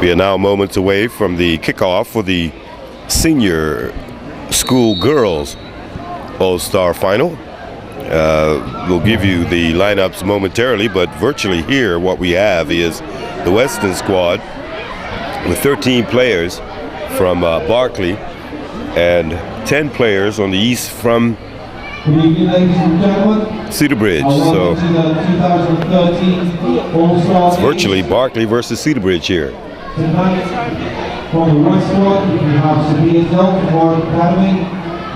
We are now moments away from the kickoff for the senior school girls All-Star Final. We'll give you the lineups momentarily, but virtually here what we have is the Western squad with 13 players from Berkeley and 10 players on the east from Cedar Bridge. So it's virtually Berkeley versus Cedar Bridge here. Tonight, from the West Squad, we have Charmaine Lam from Warwick Academy,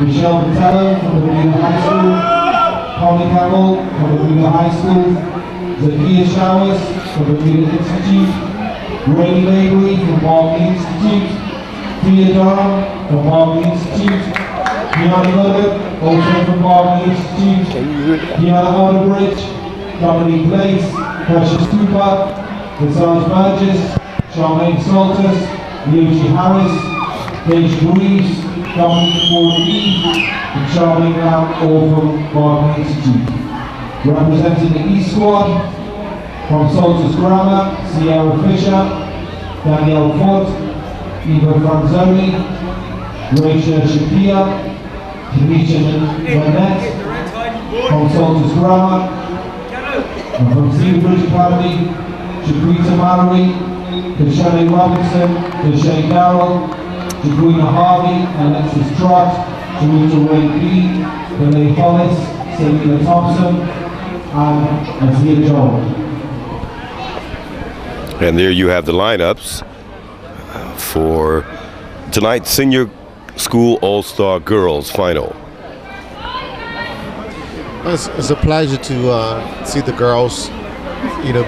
Michelle Patello from the Bermuda High School, Connie Campbell from the Bermuda High School, Zakia Showers from the Bermuda Institute, Rainy Mabry from Berkeley Institute, Thea Durham from Berkeley Institute, Deanna Miller, also from Berkeley Institute, Deanna Outerbridge, Dominique Place, Precious Cooper, Visage Burgess, Charmaine Salters, Yoshi Harris, Paige Breeze, Dominique Ford-Eve, and Charmaine Lam, all from Berkeley Institute. Representing the East Squad, from Salters Grammar, Sierra Fisher, Danielle Foote, Eva Franzoni, Rachel Shapia, Tanisha Burnett, from Salters Grammar, and from Cedar Bridge Academy, Shaquita Mallory, Kashani Robinson, Kashane Darrell, Jaquina Harvey, Alexis Trott, Teresa Ray B, Renee Hollis, Selena Thompson, and Azia Jones. And there you have the lineups for tonight's Senior School All-Star Girls Final. It's a pleasure to see the girls,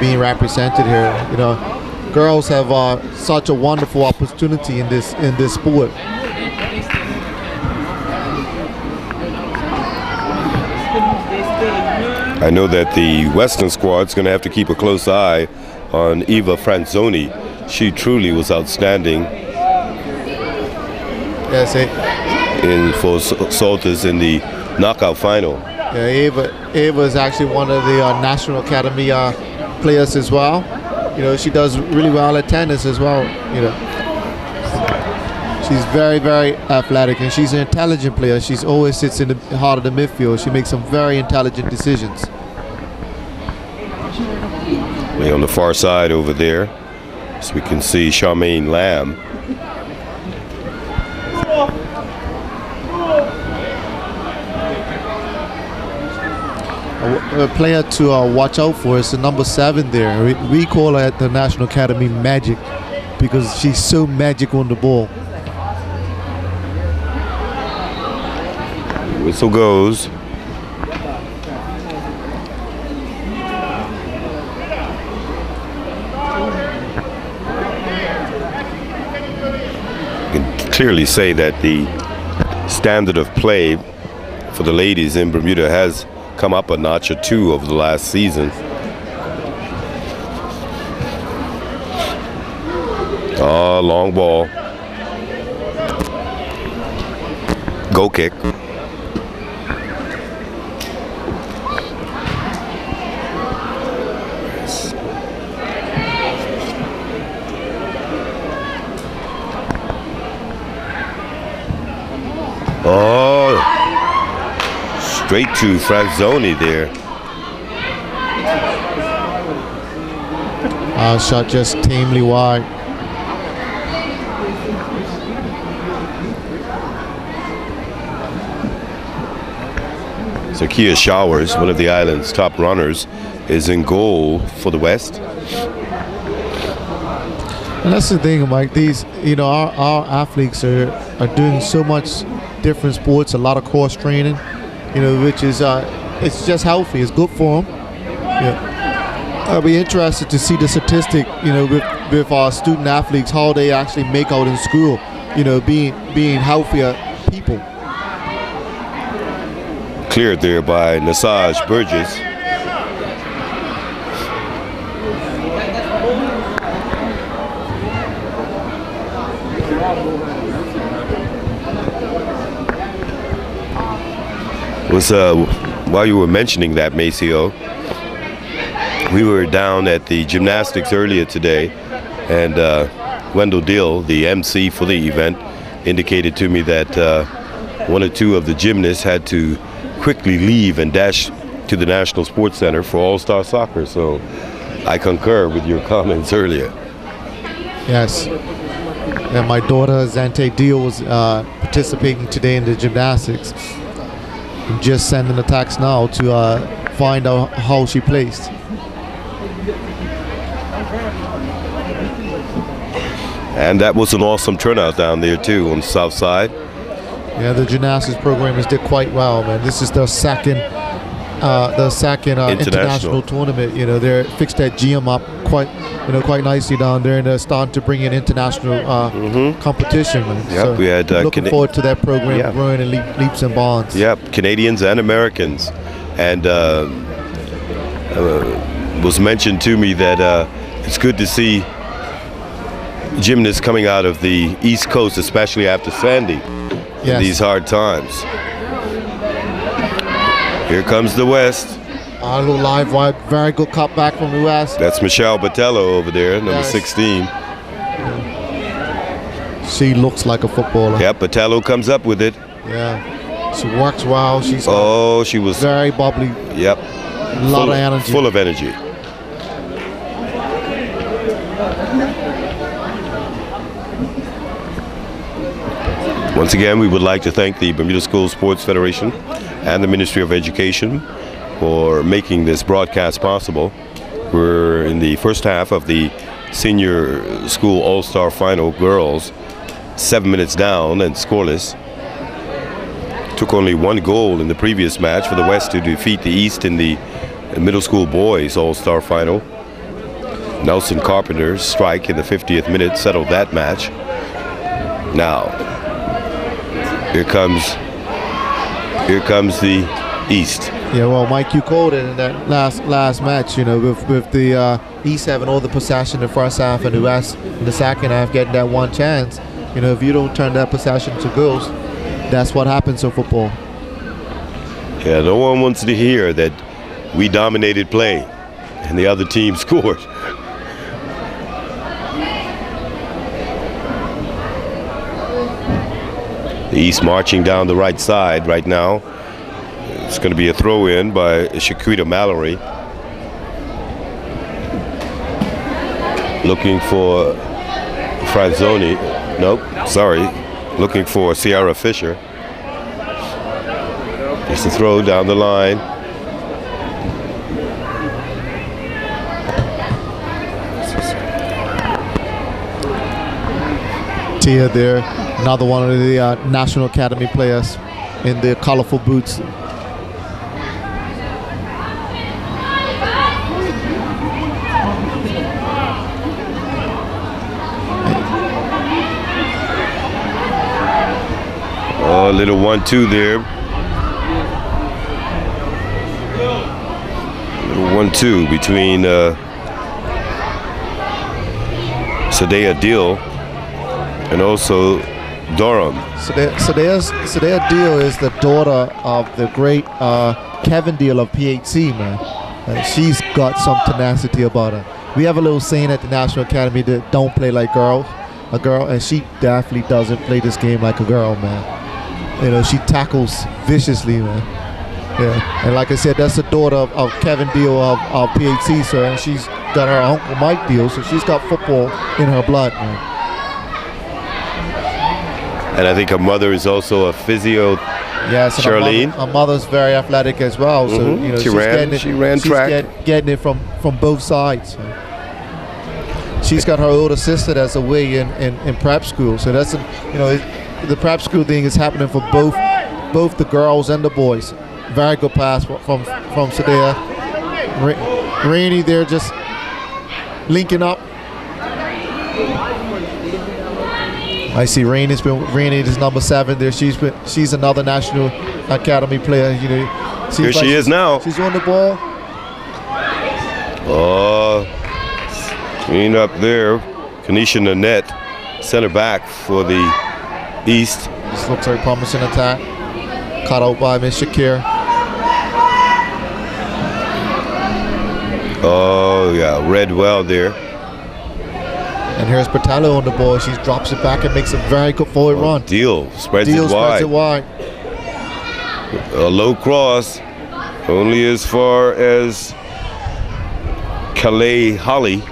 being represented here. Girls have such a wonderful opportunity in this sport. I know that the Western squad's going to have to keep a close eye on Eva Franzoni. She truly was outstanding. Yes, for Salters in the knockout final. Yeah, Eva is actually one of the National Academy players as well. She does really well at tennis as well. She's very, very athletic, and she's an intelligent player. She's always sits in the heart of the midfield. She makes some very intelligent decisions. On the far side over there, so we can see Charmaine Lam. A player to watch out for is the number 7 there. We call her at the National Academy Magic because she's so magic on the ball. Whistle goes. You can clearly say that the standard of play for the ladies in Bermuda has come up a notch or two over the last season. Oh, long ball. Goal kick. Oh, straight to Franzoni there. Shot just tamely wide. Zakia Showers, one of the island's top runners, is in goal for the West. And that's the thing, Mike. These, our athletes are doing so much different sports, a lot of cross training, which is it's just healthy. It's good for them. I'll be interested to see the statistic, with our student athletes, how they actually make out in school, being healthier people. Cleared there by Visage Burgess. While you were mentioning that, Maceo, we were down at the gymnastics earlier today, and Wendell Dill, the MC for the event, indicated to me that one or two of the gymnasts had to quickly leave and dash to the National Sports Center for All-Star Soccer. So I concur with your comments earlier. Yes. And my daughter, Zante Deal, was participating today in the gymnastics. I'm just sending a text now to find out how she placed. And that was an awesome turnout down there, too, on the south side. Yeah, the gymnastics programmers did quite well, man. This is their second international tournament. You know, they're fixed that gym up quite nicely down there, and they're starting to bring in international competition. Man. Yep, so we had looking forward to that program growing in leaps and bounds. Yep, Canadians and Americans, and was mentioned to me that it's good to see gymnasts coming out of the East Coast, especially after Sandy, in these hard times. Here comes the West. A little live wire, very good cutback from the West. That's Michelle Botello over there, number 16. She looks like a footballer. Yep, Botello comes up with it. Yeah, she works well. She's she was very bubbly. Yep, a lot of energy. Full of energy. Once again, we would like to thank the Bermuda School Sports Federation and the Ministry of Education for making this broadcast possible. We're in the first half of the Senior School All-Star Final Girls, 7 minutes down and scoreless. Took only one goal in the previous match for the West to defeat the East in the Middle School Boys All-Star Final. Nelson Carpenter's strike in the 50th minute settled that match. Now, here comes the East. Yeah, well, Mike, you called it in that last match, you know, with the East having all the possession in the first half and the West in the second half getting that one chance. You know, if you don't turn that possession to goals, that's what happens in football. Yeah, no one wants to hear that we dominated play and the other team scored. The East marching down the right side right now. It's going to be a throw-in by Shaquita Mallory. Looking for Franzoni. Nope, sorry. Looking for Ciara Fisher. Just a throw down the line. Tia there, another one of the National Academy players in the colorful boots. Oh, a little 1-2 there. A little 1-2 between Sadea Deal and also Durham. Sadea Deal is the daughter of the great Kevin Deal of PHC, man. And she's got some tenacity about her. We have a little saying at the National Academy that don't play like a girl, and she definitely doesn't play this game like a girl, man. You know, she tackles viciously, man. Yeah, and like I said, that's the daughter of Kevin Deal of PHC, sir, and she's got her uncle Mike Deal, so she's got football in her blood, man. And I think her mother is also a physio. Yes, Charlene. Her mother's very athletic as well, so you know she ran track. Getting it from both sides. So. She's got her older sister that's away in prep school, so that's the prep school thing is happening for both the girls and the boys. Very good pass from Sadea. Rainey there just linking up. I see Rainey is number 7 there. She's another National Academy player. You know, here she is now. She's on the ball. Oh, clean up there. Kanisha Nanette, center back for the East. This looks like a promising attack. Cut out by Miss Shakir. Oh yeah, read well there. And here's Patello on the ball. She drops it back and makes a very good forward run. Deal spreads Deal it wide. spreads it wide. A low cross, only as far as Calais Holly.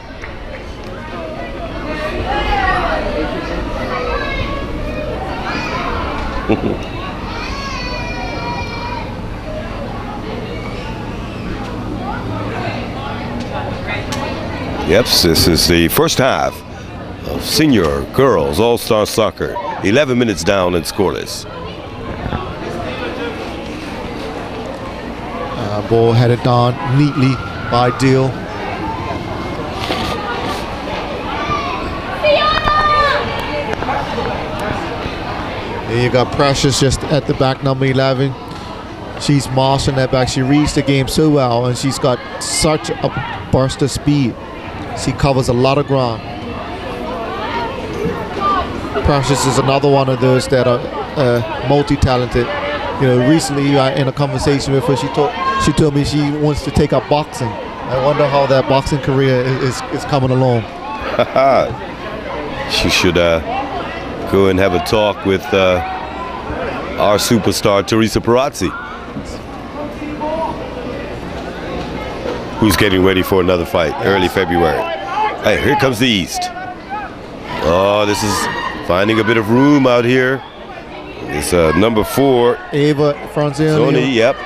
Yep, this is the first half of senior girls all-star soccer. 11 minutes down and scoreless. Ball headed down neatly by Deal. There you got Precious just at the back, number 11. She's marshalling that back. She reads the game so well, and she's got such a burst of speed. She covers a lot of ground. Precious is another one of those that are multi-talented. You know, recently in a conversation with her, she told me she wants to take up boxing. I wonder how that boxing career is coming along. She should go and have a talk with our superstar Teresa Perazzi, who's getting ready for another fight early February. Hey, here comes the East. Oh, this is finding a bit of room out here. It's number 4. Ava Francione. Sony, yep.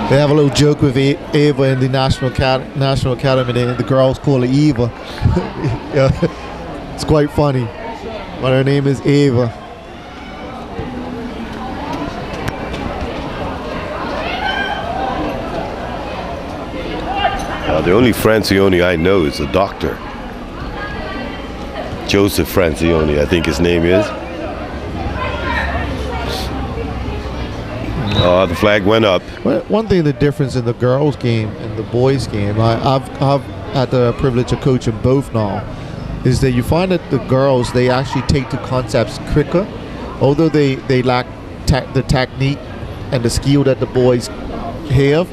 They have a little joke with Ava in the National Academy. The girls call her Eva. Yeah, it's quite funny. But her name is Ava. The only Francione I know is a doctor. Joseph Francione, I think his name is. The flag went up. Well, one thing, the difference in the girls' game and the boys' game, I've had the privilege of coaching both now, is that you find that the girls, they actually take to concepts quicker, although they lack the technique and the skill that the boys have.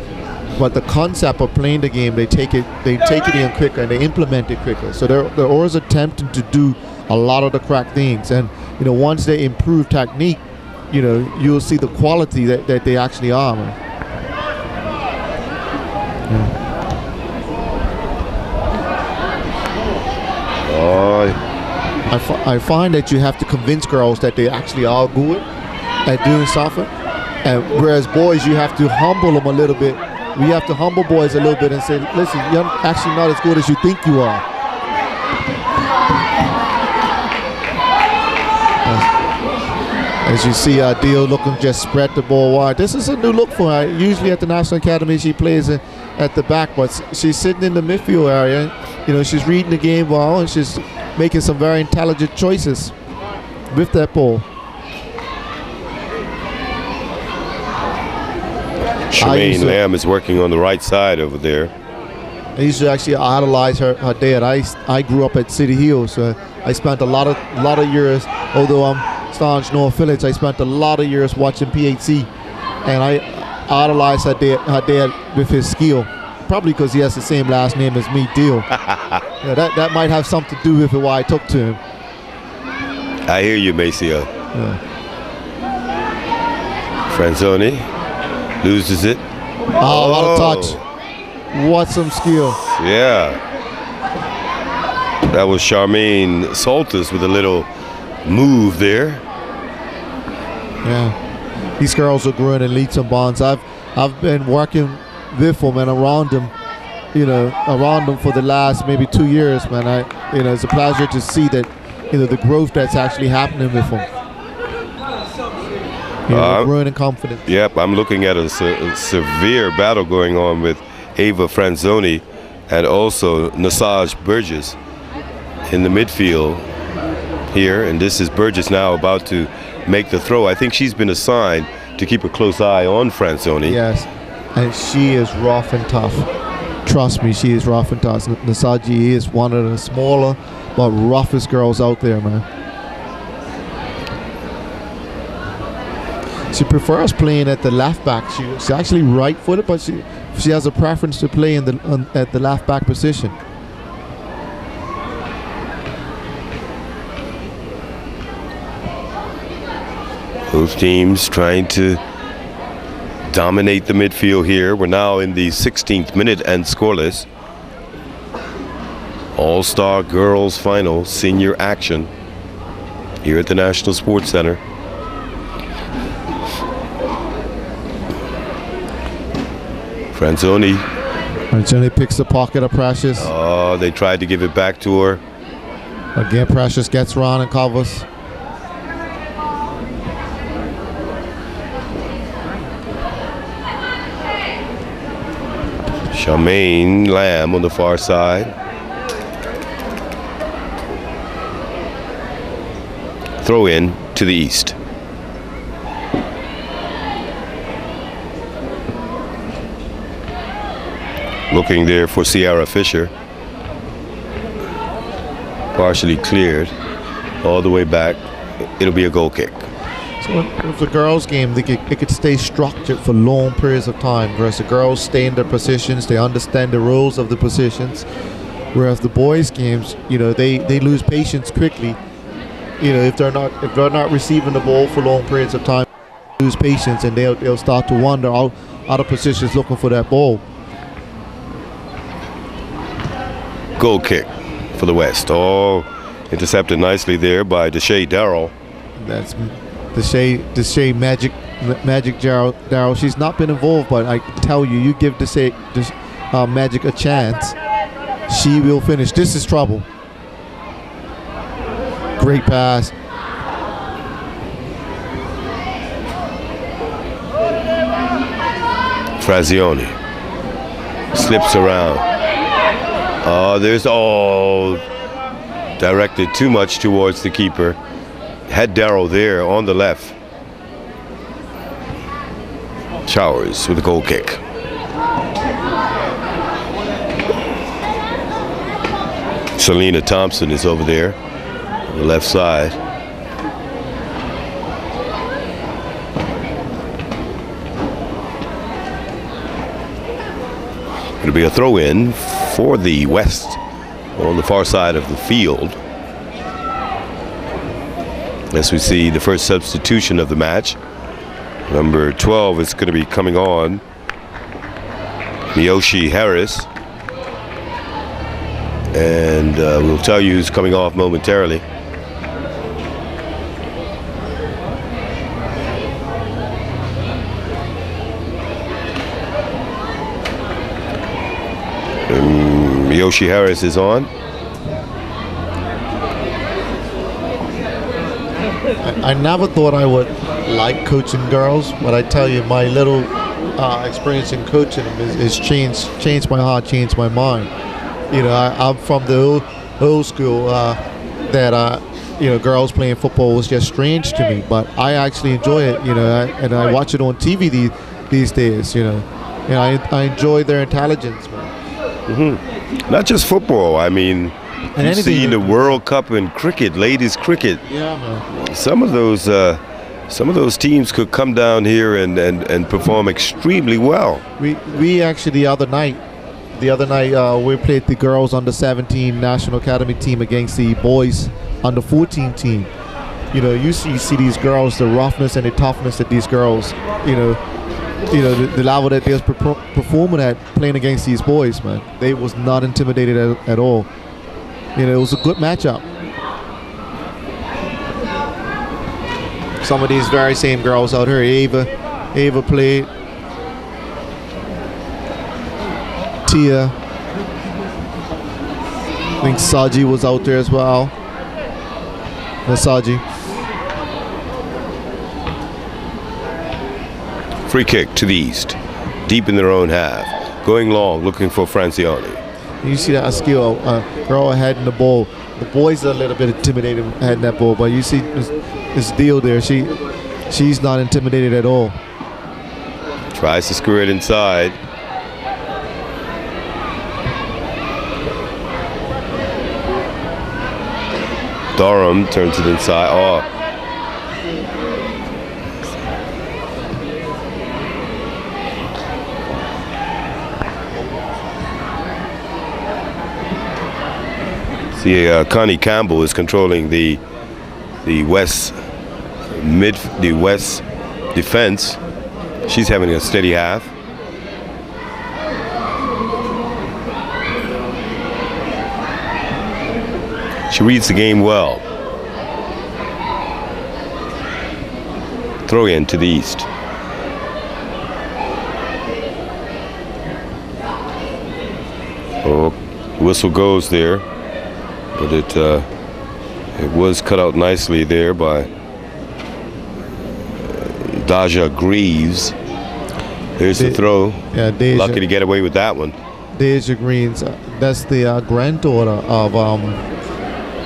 But the concept of playing the game, they take it in quicker and they implement it quicker. So they're always attempting to do a lot of the correct things. And you know, once they improve technique, you know, you'll see the quality that they actually are, man. Yeah. I find that you have to convince girls that they actually are good at doing something, and whereas boys, you have to humble them a little bit. We have to humble boys a little bit and say, listen, you're actually not as good as you think you are. As you see, Deal looking just spread the ball wide. This is a new look for her. Usually at the National Academy, she plays at the back, but she's sitting in the midfield area. You know, she's reading the game well, and she's making some very intelligent choices with that ball. Charmaine Lam is working on the right side over there. I used to actually idolize her dad. I grew up at City Hill, so I spent a lot of years, although I'm staunch North Village, I spent a lot of years watching PHC, and I idolized her dad with his skill. Probably because he has the same last name as me, Deal. Yeah, that might have something to do with it, why I took to him. I hear you, Maceo. Yeah. Franzoni loses it. Oh, what a touch. What some skill. Yeah. That was Charmaine Saltis with a little move there. Yeah. These girls are growing in leaps and bounds. I've been working with them and around them, for the last maybe 2 years, man. It's a pleasure to see that, the growth that's actually happening with them. Growing in confidence. Yep, I'm looking at a severe battle going on with Ava Franzoni and also Nasaj Burgess in the midfield here. And this is Burgess now about to make the throw. I think she's been assigned to keep a close eye on Franzoni. Yes, and she is rough and tough. Trust me, she is rough and tough. Nasaji is one of the smaller but roughest girls out there, man. she prefers playing at the left back. She's actually right-footed, but she has a preference to play in at the left back position. Both teams trying to dominate the midfield here. We're now in the 16th minute and scoreless. All-Star Girls Final senior action here at the National Sports Center. Franzoni picks the pocket of Precious. Oh, they tried to give it back to her. Again, Precious gets around and covers. Charmaine Lam on the far side. Throw in to the east. Looking there for Sierra Fisher. Partially cleared. All the way back. It'll be a goal kick. So with the girls' game, it could stay structured for long periods of time. Whereas the girls stay in their positions, they understand the rules of the positions. Whereas the boys' games, they lose patience quickly. If they're not receiving the ball for long periods of time, they lose patience and they'll start to wander out of positions looking for that ball. Goal kick for the West. Oh, intercepted nicely there by Deshae Darrell. That's Deshae Magic Darrell. She's not been involved, but I tell you, you give Deshae Magic a chance, she will finish. This is trouble. Great pass. Frazioni slips around. Directed too much towards the keeper. Had Darrow there on the left. Showers with a goal kick. Selena Thompson is over there on the left side. It'll be a throw-in for the West on the far side of the field. As we see the first substitution of the match. Number 12 is going to be coming on. Miyoshi Harris. And we'll tell you who's coming off momentarily. Miyoshi Harris is on. I never thought I would like coaching girls, but I tell you, my little experience in coaching them is changed my heart, changed my mind. I'm from the old school that girls playing football was just strange to me, but I actually enjoy it. And I watch it on TV these days. And I enjoy their intelligence, man. Mm-hmm. Not just football. I mean, you've seen the World Cup in cricket, ladies cricket. Yeah, man. Some of those teams could come down here and perform extremely well. We actually the other night we played the girls under 17 National Academy team against the boys under 14 team. You see these girls, the roughness and the toughness that these girls, the level that they was performing at playing against these boys, man. They was not intimidated at all. It was a good matchup. Some of these very same girls out here, Ava played. Tia. I think Saji was out there as well. Saji. Free kick to the east, deep in their own half. Going long, looking for Francione. You see that skill, girl ahead in the ball. The boys are a little bit intimidated ahead in that ball, but you see this deal there. She's not intimidated at all. Tries to screw it inside. Durham turns it inside. See, Connie Campbell is controlling the west defense. She's having a steady half. She reads the game well. Throw in to the east. Oh, whistle goes there, but it was cut out nicely there by Daja Greaves. There's the throw. Yeah, Deja, lucky to get away with that one. Deja Greens, that's the granddaughter of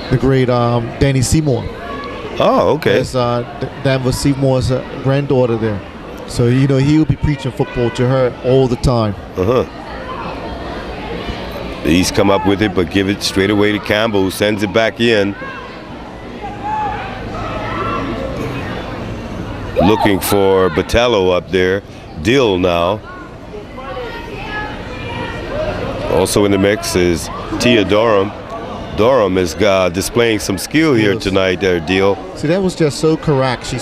the great Danny Seymour. Oh, okay. That's Danvers Seymour's granddaughter there. So, you know, he'll be preaching football to her all the time. The East come up with it, but give it straight away to Campbell, who sends it back in. Looking for Botello up there. Dill now. Also in the mix is Tia Dorham. Dorham is displaying some skill here tonight there, Dill. See, that was just so correct. She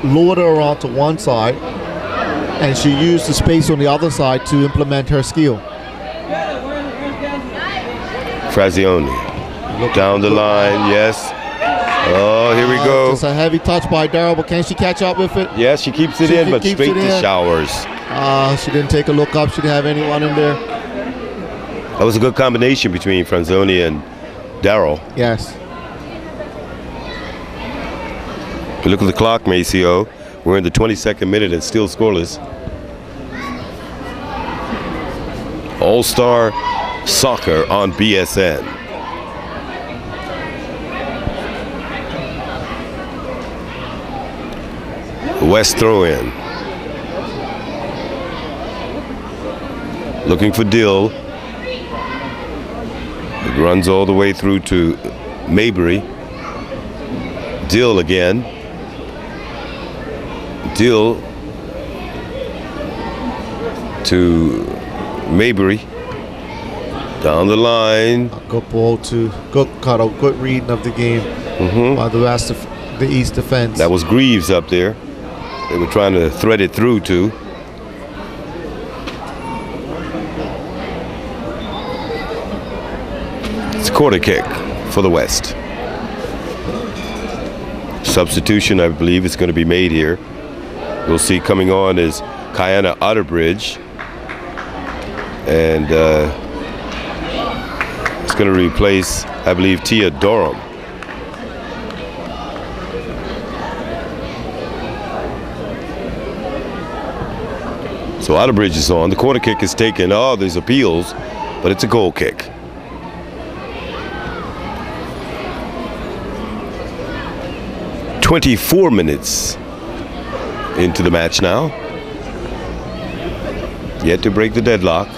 lured her around to one side, and she used the space on the other side to implement her skill. Frazioni. Down the line, yes. Oh, here we go. It's a heavy touch by Darrell, but can she catch up with it? Yes, she keeps it in, but straight to Showers. She didn't take a look up. She didn't have anyone in there. That was a good combination between Franzoni and Darrell. Yes. Look at the clock, Maceo. We're in the 22nd minute and still scoreless. All-Star Soccer on BSN. West throw-in. Looking for Dill. It runs all the way through to Mabry. Dill again. Dill to Mabry. Down the line. Good ball to good cutout, good reading of the game by the rest of the East defense. That was Greaves up there. They were trying to thread it through to. It's a quarter kick for the West. Substitution, I believe, is going to be made here. We'll see coming on is Kiana Otterbridge. And it's going to replace, I believe, Tia Dorham. So Otterbridge is on. The corner kick is taken. Oh, there's appeals, but it's a goal kick. "24 minutes into the match now. Yet to break the deadlock.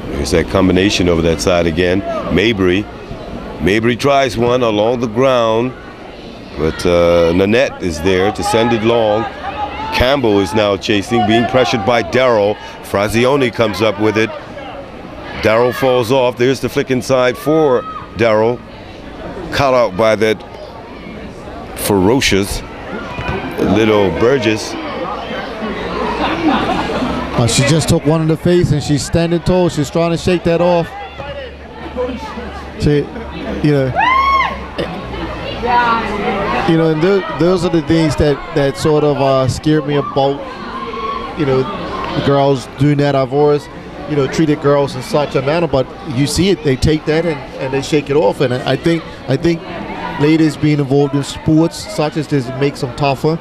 There's that combination over that side again. Mabry tries one along the ground, but Nanette is there to send it long. Campbell is now chasing, being pressured by Darrell. Frazioni comes up with it. Darrell falls off. There's the flick inside for Darrell. Caught out by that ferocious little Burgess. She just took one in the face and she's standing tall. She's trying to shake that off. She, and those are the things that sort of scared me about, the girls doing that. I've always, treated girls in such a manner, but you see it, they take that and they shake it off. And I think ladies being involved in sports such as this makes them tougher,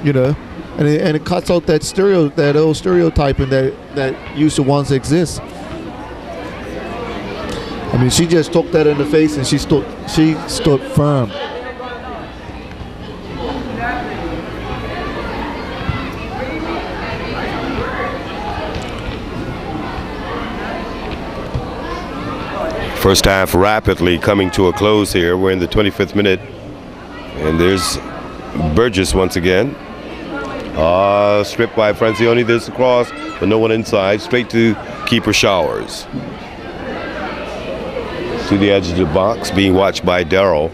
and it cuts out that old stereotyping that used to once exist. I mean, she just took that in the face and she stood firm. First half rapidly coming to a close here. We're in the 25th minute. And there's Burgess once again. Stripped by Francione. There's the cross, but no one inside. Straight to keeper Showers. To the edge of the box, being watched by Darrell.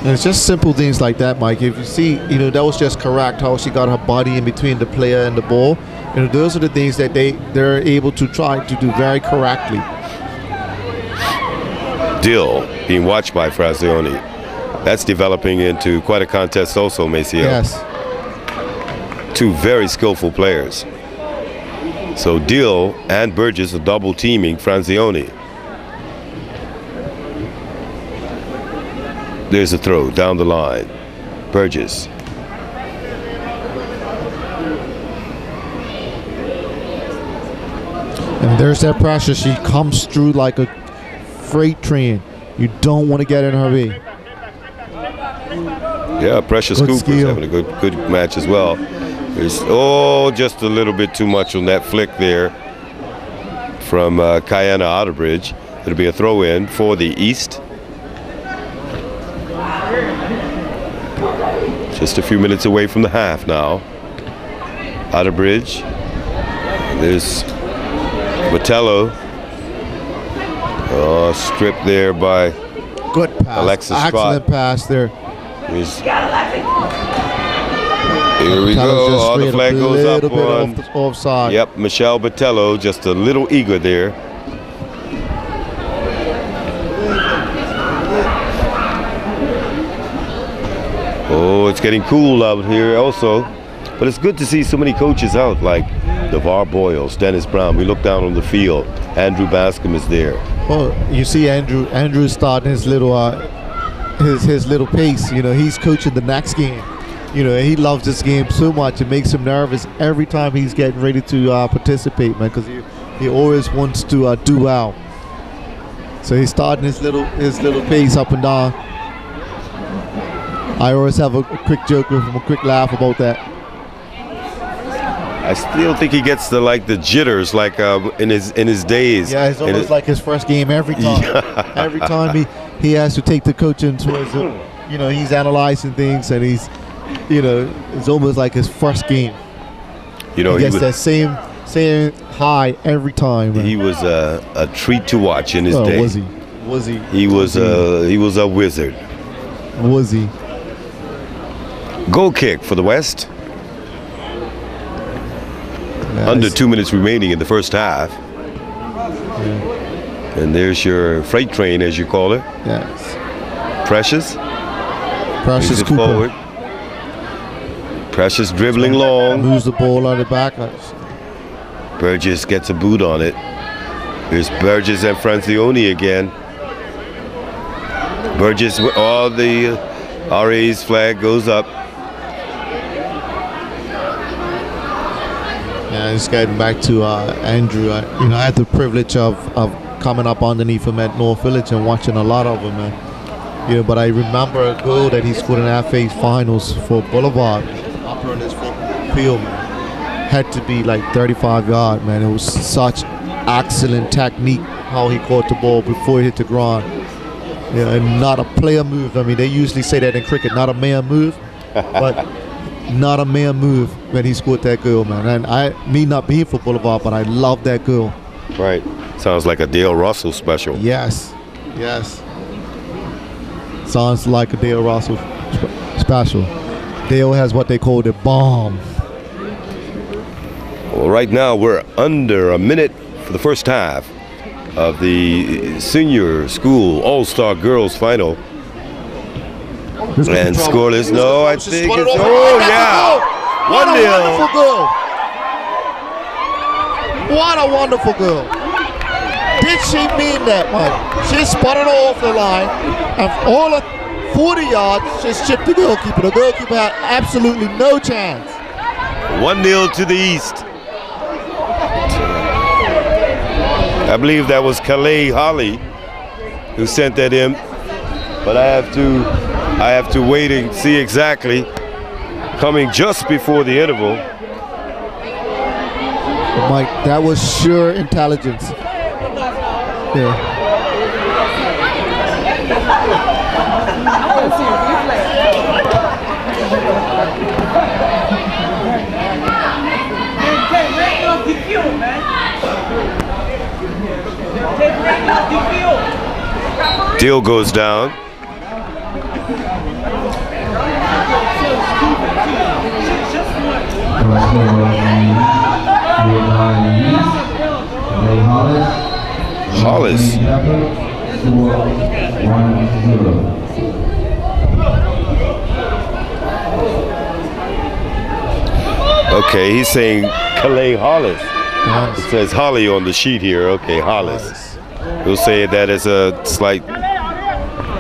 And it's just simple things like that, Mike. If you see, that was just correct how she got her body in between the player and the ball. Those are the things that they're able to try to do very correctly. Dill being watched by Frazioni. That's developing into quite a contest also, Maceo. Yes. Two very skillful players. So Dill and Burgess are double teaming Frazioni. There's a throw down the line. Burgess. And there's that pressure. She comes through like a freight train. You don't want to get in her way. Yeah, Precious Good Cooper's skill. having a good match as well. There's, just a little bit too much on that flick there from Kiana Outerbridge. It'll be a throw in for the East. Just a few minutes away from the half now. Outerbridge. There's Botello. Stripped there by Good pass. Alexis Excellent Trott. pass there. Here we go. The flag goes up on. Offside. Yep, Michelle Botello just a little eager there. Oh, it's getting cool out here also. But it's good to see so many coaches out, like DeVar Boyles, Dennis Brown. We look down on the field. Andrew Bascom is there. Well, you see Andrew's starting his little his little pace. He's coaching the next game. He loves this game so much. It makes him nervous every time he's getting ready to participate, man, because he always wants to do well. So he's starting his little pace up and down. I always have a quick joke with him, a quick laugh about that. I still think he gets the jitters like in his days. Yeah, it's almost like his first game every time. Every time he has to take the coach into his, he's analyzing things, and he's, it's almost like his first game. He gets that same high every time. Man. He was a treat to watch in his day. Was he? He was a wizard. Was he? Goal kick for the West. Nice. Under 2 minutes remaining in the first half. Yeah. And there's your freight train, as you call it. Yes. Precious Cooper. Forward. Precious dribbling long. Moves the ball out of the back. Burgess gets a boot on it. There's Burgess and Francione again. Burgess, all the RA's flag goes up. Yeah, just getting back to Andrew. I had the privilege of coming up underneath him at North Village and watching a lot of him, man. But I remember a goal that he scored in FA Finals for Boulevard up on this field, man. Had to be like 35 yards, man. It was such excellent technique how he caught the ball before he hit the ground. And not a player move. I mean, they usually say that in cricket, not a man move, but not a man move when he scored that goal, man. And me not being for Boulevard, but I love that goal. Right. Sounds like a Dale Russell special. Yes. Sounds like a Dale Russell special. Dale has what they call the bomb. Well, right now we're under a minute for the first half of the senior school all-star girls final. And scoreless. No, I think it's. Oh, yeah. 1-0. What a wonderful goal. Did she mean that, Mike? She spotted her off the line, and all of 40 yards, just chipped the goalkeeper. The goalkeeper had absolutely no chance. 1-0 to the East. I believe that was Calais Holly who sent that in, but I have to wait and see exactly. Coming just before the interval. Mike, that was sure intelligence. Yeah. Deal goes down. Hollis. Okay, he's saying Calais Hollis. Nice. It says Holly on the sheet here. Okay, Hollis. We'll say that as a slight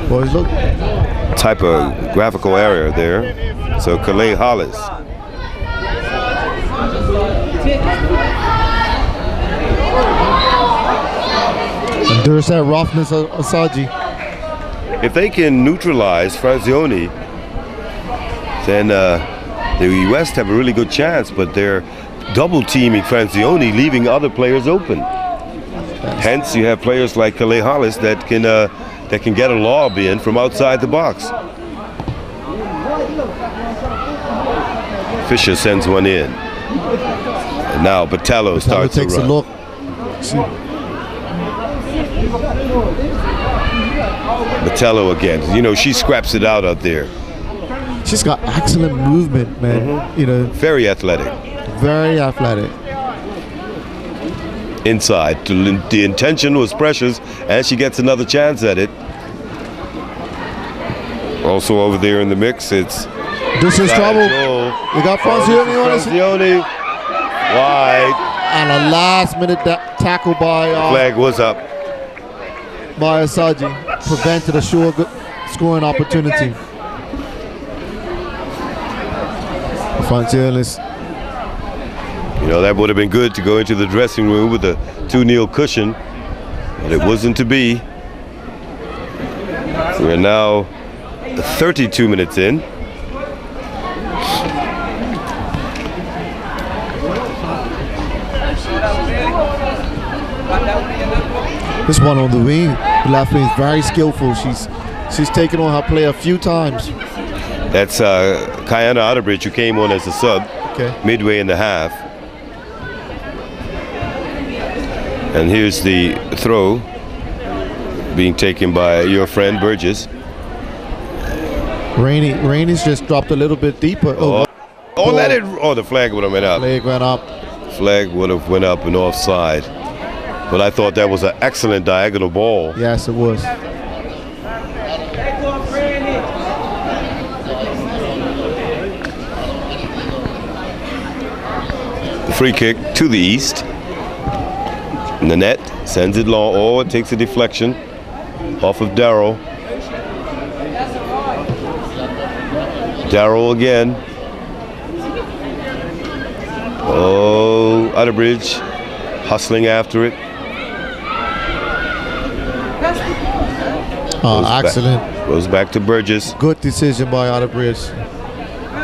Boys, look. type of graphical error there. So Calais Hollis. There's that roughness of Asaji. If they can neutralize Frazioni, then the West have a really good chance, but they're double teaming Frazioni, leaving other players open. Hence, you have players like Calais Hollis that can get a lob in from outside the box. Fisher sends one in. And now Botello starts takes to run. a look. Botello again. You know, she scraps it out there. She's got excellent movement, man. You know, Very athletic. very athletic. Inside. The intention was precious, and she gets another chance at it. Also over there in the mix, it's This is trouble. Joel. We got Frazioni on us. Frazioni. Wide. And a last-minute tackle by Flag was up. Asaji prevented a sure scoring opportunity. Frazioni. You know, that would have been good to go into the dressing room with a 2-0 cushion, but it wasn't to be. We're now 32 minutes in. This one on the wing, the left wing is very skillful. She's taken on her play a few times. That's Kiana Otterbridge, who came on as a sub midway in the half. And here's the throw being taken by your friend Burgess. Rainey's just dropped a little bit deeper. The flag would have went up. Flag went up. Flag would have went up and offside. But I thought that was an excellent diagonal ball. Yes, it was. The free kick to the east. And the net sends it long. Oh, it takes a deflection off of Darrow. Darrow again. Oh, Otterbridge hustling after it. Excellent. Goes back to Burgess. Good decision by Otterbridge.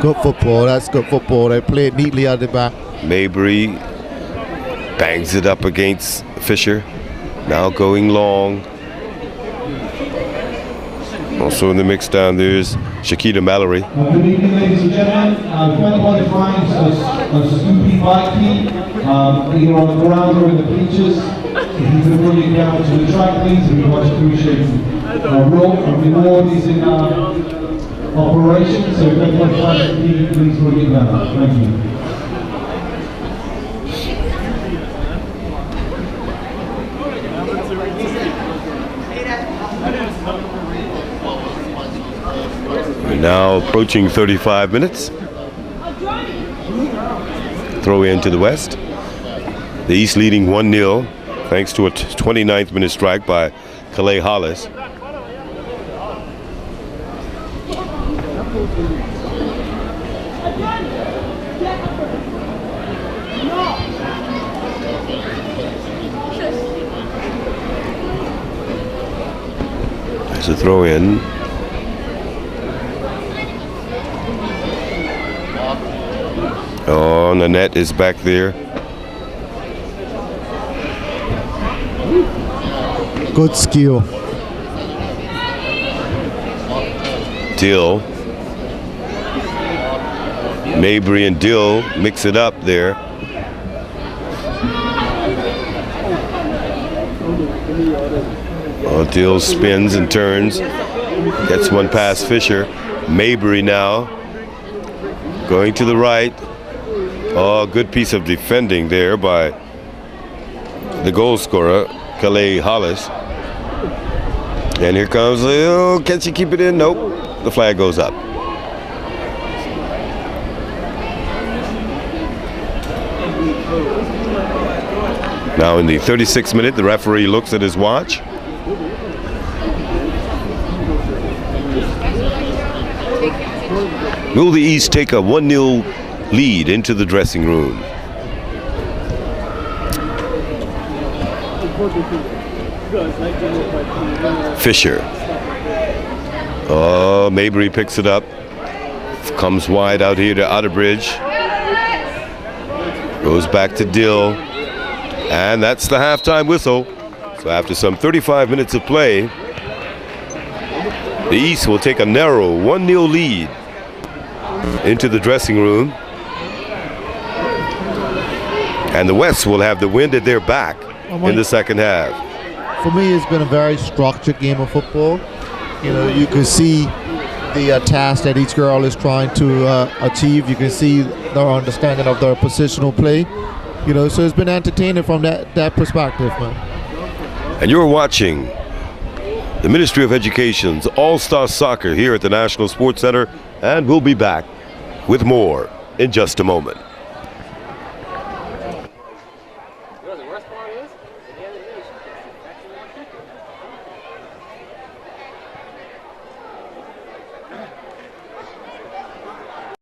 Good football. That's good football. They played neatly out the back. Mabry bangs it up against Fisher. Now going long. Also in the mix down there's Shakita Mallory. Good evening, ladies and gentlemen. If anybody finds a Snoopy bike key, either on the ground or in the bleachers, if you could bring it down to the track, please, we'd much appreciate it. Reward is in operation, so if anybody finds a key, please bring it down. Thank you. We're now approaching 35 minutes. Throw in to the West. The East leading 1-0 thanks to a 29th minute strike by Calais Hollis. There's a throw in. Oh, and the net is back there. Good skill. Dill. Mabry and Dill mix it up there. Dill spins and turns. Gets one past Fisher. Mabry now going to the right. Oh, good piece of defending there by the goal scorer, Calais Hollis. And here comes, oh, can she keep it in? Nope. The flag goes up. Now in the 36th minute, the referee looks at his watch. Will the East take a 1-0 lead into the dressing room? Fisher. Oh, Mabry picks it up. Comes wide out here to Outerbridge. Goes back to Dill. And that's the halftime whistle. So after some 35 minutes of play, the East will take a narrow 1-0 lead into the dressing room. And the West will have the wind at their back in the second half. For me, it's been a very structured game of football. You know, you can see the task that each girl is trying to achieve. You can see their understanding of their positional play. You know, so it's been entertaining from that perspective, man. And you're watching the Ministry of Education's All-Star Soccer here at the National Sports Center, and we'll be back with more in just a moment.